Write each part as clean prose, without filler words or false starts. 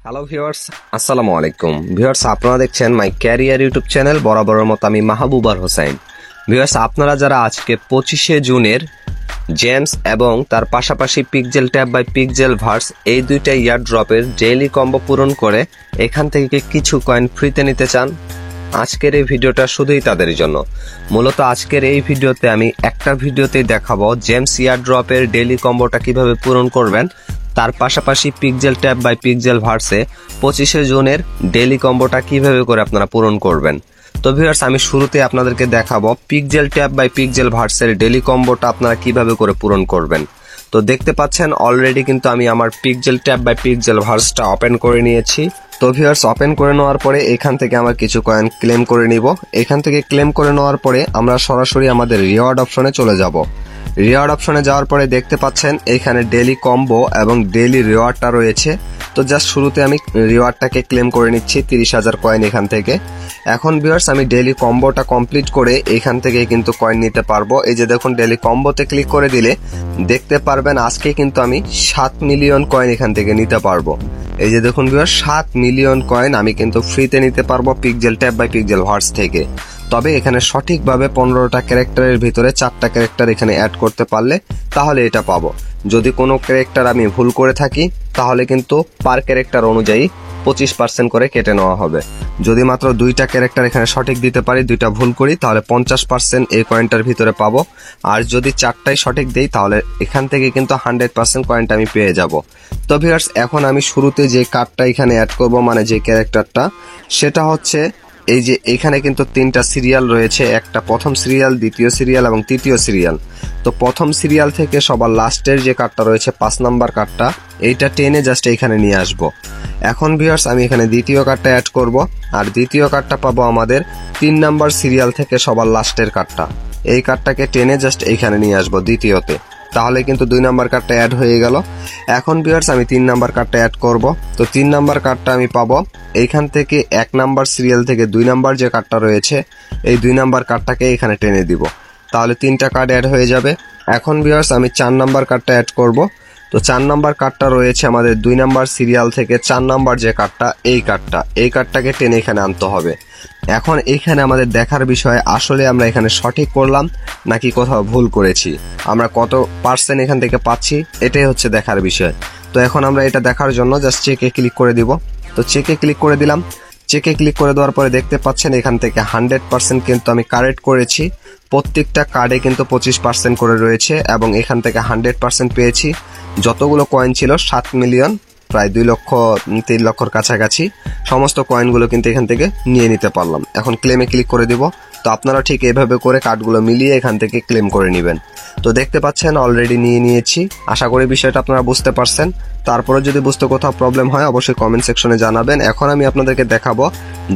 Hello viewers, আসসালামু আলাইকুম। Viewers, আপনারা দেখছেন মাই ক্যারিয়ার ইউটিউব চ্যানেল। বরাবরের মতো আমি মাহবুবার হোসাইন। ভিউয়ার্স, আপনারা যারা আজকে 25শে জুনের জেমস এবং তার পাশাপাশি pixel tab by pixel verse এই দুইটা ইয়ার ড্রপের ডেইলি কম্বো পূরণ করে এখান থেকে কিছু কয়েন ফ্রিতে নিতে চান, আজকের এই ভিডিওটা শুধুই তাদের জন্য। মূলত আজকের এই ভিডিওতে আমি একটা ভিডিওতেই দেখাবো জেমস ইয়ার ড্রপের ডেইলি কম্বোটা কিভাবে পূরণ করবেন, তার পাশাপাশি পিক্সেল ট্যাব বাই পিক্সেল ভার্সে 25শে জুনের ডেইলি কম্বোটা কিভাবে করে আপনারা পূরণ করবেন। তো ভিউয়ার্স, আমি শুরুতে আপনাদেরকে দেখাবো পিক্সেল ট্যাব বাই পিক্সেল ভার্সের ডেইলি কম্বোটা আপনারা কিভাবে করে পূরণ করবেন। তো দেখতে পাচ্ছেন অলরেডি কিন্তু আমি আমার পিক্সেল ট্যাব বাই পিক্সেল ভার্সটা ওপেন করে নিয়েছি। তো ভিউয়ার্স, ওপেন করে নেওয়ার পরে এখান থেকে আমরা কিছু কয়েন ক্লেম করে নিব। এখান থেকে ক্লেম করে নেওয়ার পরে আমরা সরাসরি আমাদের রিওয়ার্ড অপশনে চলে যাব। রিওয়ার্ড অপশনে যাওয়ার পরে দেখতে পাচ্ছেন এখানে ডেইলি কম্বো এবং ডেইলি রিওয়ার্ডটা রয়েছে। তো জাস্ট শুরুতে আমি রিওয়ার্ডটাকে ক্লেম করে নিচ্ছি 30,000 কয়েন এখান থেকে। এখন ভিউয়ার্স, আমি ডেইলি কম্বোটা কমপ্লিট করে এখান থেকে কিন্তু কয়েন নিতে পারবো। এই যে দেখুন, ডেইলি কম্বোতে ক্লিক করে দিলে দেখতে পারবেন আজকে কিন্তু আমি 7 মিলিয়ন কয়েন এখান থেকে নিতে পারবো। এই যে দেখুন ভিউয়ার্স, 7 মিলিয়ন কয়েন আমি কিন্তু ফ্রিতে নিতে পারবো pixel tab by pixel verse থেকে। তবে এখানে সঠিকভাবে 15টা ক্যারেক্টারের ভিতরে 4টা ক্যারেক্টার এখানে অ্যাড করতে পারলে তাহলে এটা পাবো। যদি কোনো ক্যারেক্টার আমি ভুল করে থাকি তাহলে কিন্তু পার ক্যারেক্টার অনুযায়ী 25% করে কেটে নেওয়া হবে। যদি মাত্র 2টা ক্যারেক্টার এখানে সঠিক দিতে পারি, 2টা ভুল করি, তাহলে 50% এই কয়েনটার ভিতরে পাবো। আর যদি 4টাই সঠিক দেই তাহলে এখান থেকে কিন্তু 100% কয়েনটা আমি পেয়ে যাব। তো ভিউয়ার্স, এখন আমি শুরুতে যে কার্ডটা এখানে অ্যাড করব, মানে যে ক্যারেক্টারটা, সেটা হচ্ছে এই যে এখানে কিন্তু 3টা সিরিয়াল রয়েছে, একটা প্রথম সিরিয়াল, দ্বিতীয় সিরিয়াল এবং তৃতীয় সিরিয়াল। তো প্রথম সিরিয়াল থেকে সবার লাস্টের যে কার্ডটা রয়েছে 5 নাম্বার কার্ডটা, এইটা টেনে জাস্ট এইখানে নিয়ে আসব। এখন ভিউয়ার্স, আমি এখানে দ্বিতীয় কার্ডটা অ্যাড করব, আর দ্বিতীয় কার্ডটা পাবো আমাদের 3 নাম্বার সিরিয়াল থেকে সবার লাস্টের কার্ডটা। এই কার্ডটাকে টেনে জাস্ট এইখানে নিয়ে আসবো দ্বিতীয়তে, তাহলে কিন্তু 2 নাম্বার কার্ডটা অ্যাড হয়ে গেল। এখন ভিউয়ার্স, আমি 3 নাম্বার কার্ডটা অ্যাড করব। তো 3 নাম্বার কার্ডটা আমি পাবো এইখান থেকে 1 নাম্বার সিরিয়াল থেকে 2 নাম্বার যে কার্ডটা রয়েছে, এই 2 নাম্বার কার্ডটাকে এখানে টেনে দিব, তাহলে 3টা কার্ড অ্যাড হয়ে যাবে। এখন ভিউয়ার্স, আমি 4 নাম্বার কার্ডটা অ্যাড করব। তো 4 নাম্বার কার্ডটা রয়েছে আমাদের 2 নাম্বার সিরিয়াল থেকে 4 নাম্বার যে কার্ডটা, এই কার্ডটাকে টেনে এখানে আনতে হবে। এখন এখানে আমাদের দেখার বিষয় আসলে আমরা এখানে সঠিক করলাম নাকি কোথাও ভুল করেছি, আমরা কত পার্সেন্ট এখান থেকে পাচ্ছি, এটাই হচ্ছে দেখার বিষয়। তো এখন আমরা এটা দেখার জন্য জাস্ট চেকে ক্লিক করে দিব। তো চেকে ক্লিক করে দিলাম। চেকে ক্লিক করে দেওয়ার পরে দেখতে পাচ্ছেন এখান থেকে 100% কিন্তু আমি কারেক্ট করেছি। প্রত্যেকটা কার্ডে কিন্তু 25% করে রয়েছে এবং এখান থেকে 100% পেয়েছি। যতগুলো কয়েন ছিল 7 মিলিয়ন, প্রায় 2 লক্ষ 3 লক্ষর কাছাকাছি সমস্ত কয়েনগুলো কিন্তু এখান থেকে নিয়ে নিতে পারলাম। এখন ক্লেমে ক্লিক করে দিব। তো আপনারা ঠিক এইভাবে করে কার্ডগুলো মিলিয়ে এখান থেকে ক্লেম করে নেবেন। তো দেখতে পাচ্ছেন অলরেডি নিয়ে নিয়েছি। আশা করি বিষয়টা আপনারা বুঝতে পারছেন। তারপরে যদি বুঝতে কোথাও প্রবলেম হয় অবশ্যই কমেন্ট সেকশনে জানাবেন। এখন আমি আপনাদেরকে দেখাবো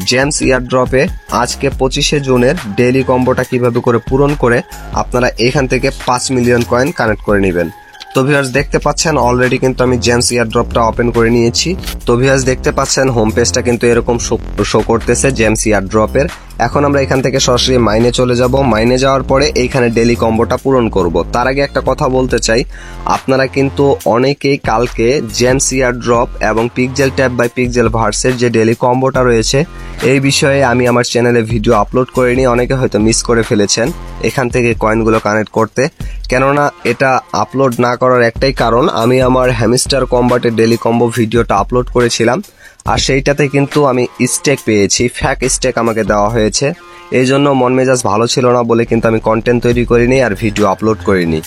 জেমস ইয়ার ড্রপে আজকে 25শে জুনের ডেইলি কম্বোটা কিভাবে করে পূরণ করে আপনারা এখান থেকে 5 মিলিয়ন কয়েন কানেক্ট করে নেবেন। তো ভিউয়ার্স, দেখতে পাচ্ছেন অলরেডি কিন্তু আমি জেমস ইয়ার ড্রপটা ওপেন করে নিয়েছি। তো ভিউয়ার্স, দেখতে পাচ্ছেন হোম পেজটা কিন্তু এরকম শো করতেছে জেমস ইয়ার ড্রপের। এখন আমরা এখান থেকে সরাসরি মাইনে চলে যাব। মাইনে যাওয়ার পরে এইখানে ডেইলি কম্বোটা পূরণ করব। তার আগে একটা কথা বলতে চাই, আপনারা কিন্তু অনেকেই কালকে জেমস ইয়ার ড্রপ এবং পিক্সেল ট্যাব বাই পিক্সেল ভার্সের যে ডেইলি কম্বোটা রয়েছে এই বিষয়ে আমি আমার চ্যানেলে ভিডিও আপলোড করিনি, অনেকে হয়তো মিস করে ফেলেছেন এখান থেকে কয়েনগুলো কানেক্ট করতে। কেননা এটা আপলোড না করার একটাই কারণ, আমি আমার হ্যামস্টার কম্বাটের ডেইলি কম্বো ভিডিওটা আপলোড করেছিলাম আর সেইটাতে কিন্তু আমি স্টেক পেয়েছি, ফ্যাক স্টেক আমাকে দেওয়া হয়েছে। এই জন্য মন মেজাজ ভালো ছিল না বলে কিন্তু আমি কন্টেন্ট তৈরি করিনি আর ভিডিও আপলোড করিনি।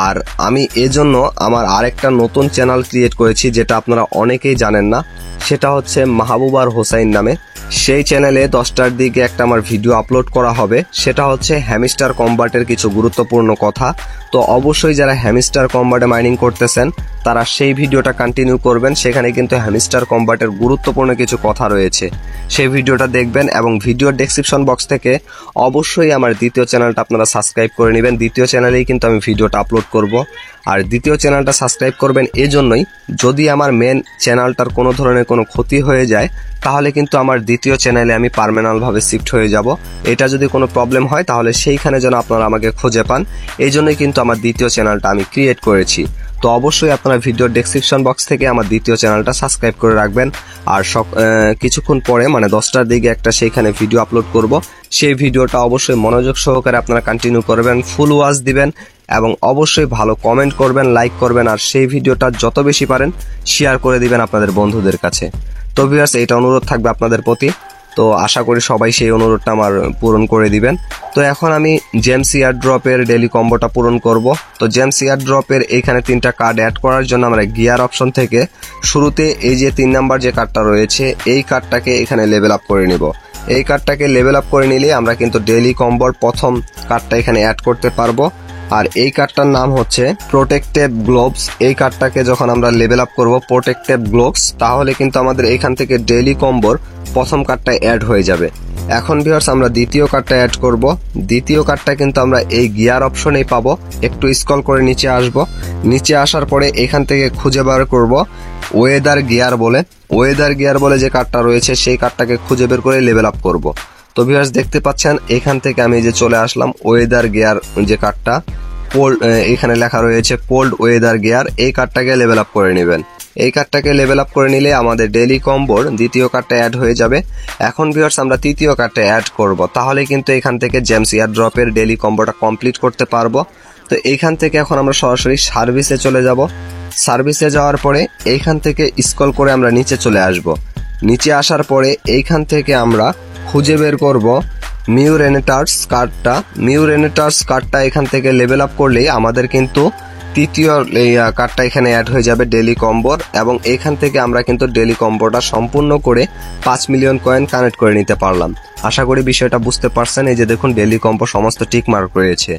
আর আমি এজন্য আমার আরেকটা নতুন চ্যানেল ক্রিয়েট করেছি যেটা আপনারা অনেকেই জানেন না, সেটা হচ্ছে মাহবুবার হোসাইন নামে। সেই চ্যানেলে 10টার দিকে একটা আমার ভিডিও আপলোড করা হবে, সেটা হচ্ছে হ্যামস্টার কম্বাটের কিছু গুরুত্বপূর্ণ কথা। তো অবশ্যই যারা হ্যামস্টার কম্বাটে মাইনিং করতেছেন তারা সেই ভিডিওটা কন্টিনিউ করবেন, সেখানে কিন্তু হ্যামস্টার কম্বাটের গুরুত্বপূর্ণ কিছু কথা রয়েছে, সেই ভিডিওটা দেখবেন। এবং ভিডিওর ডেসক্রিপশন বক্স থেকে অবশ্যই আমার দ্বিতীয় চ্যানেলটা আপনারা সাবস্ক্রাইব করে নেবেন। দ্বিতীয় চ্যানেলেই কিন্তু আমি ভিডিওটা আপলোড করব। আর দ্বিতীয় চ্যানেলটা সাবস্ক্রাইব করবেন এজন্যই, যদি আমার মেন চ্যানেলটার কোনো ধরনের কোনো ক্ষতি হয়ে যায় তাহলে কিন্তু আমার দ্বিতীয় চ্যানেলে আমি পার্মানেন্টভাবে শিফট হয়ে যাব। এটা যদি কোনো প্রবলেম হয় তাহলে সেইখানে যেন আপনারা আমাকে খুঁজে পান, এই জন্যই কিন্তু আমার দ্বিতীয় চ্যানেলটা আমি ক্রিয়েট করেছি। তো অবশ্যই আপনারা ভিডিওর ডেসক্রিপশন বক্স থেকে আমার দ্বিতীয় চ্যানেলটা সাবস্ক্রাইব করে রাখবেন। আর কিছুক্ষণ পরে মানে 10টার দিকে একটা সেইখানে ভিডিও আপলোড করব। সেই ভিডিওটা অবশ্যই মনোযোগ সহকারে আপনারা কন্টিনিউ করবেন, ফুল ওয়াচ দিবেন এবং অবশ্যই ভালো কমেন্ট করবেন, লাইক করবেন, আর সেই ভিডিওটা যত বেশি পারেন শেয়ার করে দিবেন আপনাদের বন্ধুদের কাছে। তো ভিউয়ার্স, এটা অনুরোধ থাকবে আপনাদের প্রতি। তো আশা করি সবাই সেই অনুরোধটা আমার পূরণ করে দিবেন। তো এখন আমি জেমস এয়ারড্রপের ডেইলি কম্বোটা পূরণ করব। তো জেমস এয়ারড্রপের এইখানে 3টা কার্ড অ্যাড করার জন্য আমরা গিয়ার অপশন থেকে শুরুতে এই যে 3 নাম্বার যে কার্ডটা রয়েছে এই কার্ডটাকে এখানে লেভেল আপ করে নিব। এই কার্ডটাকে লেভেল আপ করে নিলে আমরা কিন্তু ডেইলি কম্বোর প্রথম কার্ডটা এখানে অ্যাড করতে পারবো। আর এই কার্ডটার নাম হচ্ছে প্রোটেক্টিভ গ্লোভস। এই কার্ডটাকে যখন আমরা লেভেল আপ করব প্রোটেক্টিভ গ্লোভস, তাহলে কিন্তু আমাদের এখান থেকে ডেইলি কম্বোর প্রথম কার্ডটা অ্যাড হয়ে যাবে। এখন ভিউয়ার্স, আমরা দ্বিতীয় কার্ডটা অ্যাড করব। দ্বিতীয় কার্ডটা কিন্তু আমরা এই গিয়ার অপশনেই পাবো। একটু স্ক্রল করে নিচে আসব। নিচে আসার পরে এখান থেকে খুঁজে বার করব ওয়েদার গিয়ার বলে। ওয়েদার গিয়ার বলে যে কার্ডটা রয়েছে সেই কার্ডটাকে খুঁজে বের করে লেভেল আপ করব। তো ভিউয়ার্স, দেখতে পাচ্ছেন এখান থেকে আমি যে চলে আসলাম ওয়েদার গিয়ার যে কার্ডটা, এখানে লেখা রয়েছে কোল্ড ওয়েদার গিয়ার। এই কার্ডটাকে লেভেল আপ করে নেবেন। এই কার্ডটাকে লেভেল আপ করে নিলে আমাদের ডেইলি কম্বোর দ্বিতীয় কার্ডটা অ্যাড হয়ে যাবে। এখন ভিউয়ার্স, আমরা তৃতীয় কার্ডটা অ্যাড করব। তাহলে কিন্তু এখান থেকে জেমস এয়ারড্রপের ডেইলি কম্বোটা কমপ্লিট করতে পারবো। তো এইখান থেকে এখন আমরা সরাসরি সার্ভিসে চলে যাব। সার্ভিসে যাওয়ার পরে এইখান থেকে স্ক্রল করে আমরা নিচে চলে আসব। নিচে আসার পরে এইখান থেকে আমরা খুঁজে বের করব মিউরেনেটার্স কার্ডটা। মিউরেনেটার্স কার্ডটা এখান থেকে লেভেল আপ করলেই আমাদের কিন্তু তৃতীয় কার্ডটা এখানে অ্যাড হয়ে যাবে ডেইলি কম্বোর, এবং এখান থেকে আমরা কিন্তু ডেইলি কম্বোটা সম্পূর্ণ করে 5 মিলিয়ন কয়েন কানেক্ট করে নিতে পারলাম। আশা করি বিষয়টা বুঝতে পারছেন। এই যে দেখুন ডেইলি কম্বো সমস্ত টিক মার্ক রয়েছে।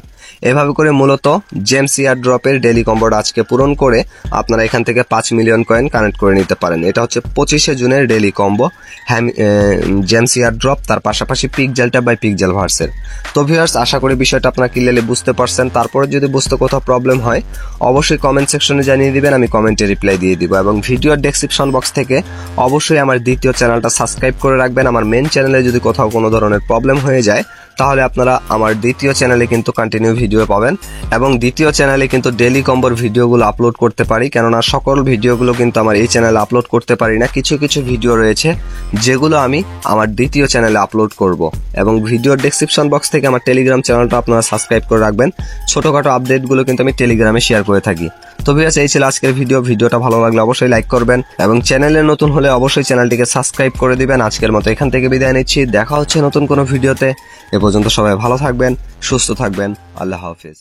এভাবে করে মূলত জেমস এয়ারড্রপের ডেইলি কম্বোটা আজকে পূরণ করে আপনারা এখান থেকে 5 মিলিয়ন কয়েন কানেক্ট করে নিতে পারেন। এটা হচ্ছে 25শে জুনের ডেইলি কম্বো জেমস এয়ারড্রপ, তার পাশাপাশি পিকজেলটা বাই পিকজেল ভার্সের। তো ভিউয়ার্স, আশা করি বিষয়টা আপনারা ক্লিয়ারলি বুঝতে পারছেন। তারপরে যদি বুঝতে কোথাও প্রবলেম হয় অবশ্যই কমেন্ট সেকশনে জানিয়ে দিবেন, আমি কমেন্টে রিপ্লাই দিয়ে দিব। এবং ভিডিওর ডেসক্রিপশন বক্স থেকে অবশ্যই আমার দ্বিতীয় চ্যানেলটা সাবস্ক্রাইব করে রাখবেন। আমার মেন চ্যানেলে যদি কোথাও কোনো ধরনের প্রবলেম হয়ে যায় তাহলে আপনারা আমার দ্বিতীয় চ্যানেলে কিন্তু কন্টিনিউ ভিডিও পাবেন, এবং দ্বিতীয় চ্যানেলে কিন্তু ডেইলি কম্বোর ভিডিওগুলো আপলোড করতে পারি। কেননা সকল ভিডিওগুলো কিন্তু আমার এই চ্যানেলে আপলোড করতে পারি না। কিছু কিছু ভিডিও রয়েছে যেগুলো আমি আমার দ্বিতীয় চ্যানেলে আপলোড করব। এবং ভিডিওর ডেসক্রিপশন বক্স থেকে আমার টেলিগ্রাম চ্যানেলটা আপনারা সাবস্ক্রাইব করে রাখবেন। ছোটখাটো আপডেটগুলো কিন্তু আমি টেলিগ্রামে শেয়ার করে থাকি। তো ভিউয়ার্স, এই ছিল আজকের ভিডিওটা ভালো লাগলে অবশ্যই লাইক করবেন, এবং চ্যানেলে নতুন হলে অবশ্যই চ্যানেলটিকে সাবস্ক্রাইব করে দিবেন। আজকের মতো এখান থেকে বিদায় নিচ্ছি। দেখা হচ্ছে নতুন কোনো ভিডিওতে। এ পর্যন্ত সবাই ভালো থাকবেন, সুস্থ থাকবেন। আল্লাহ হাফেজ।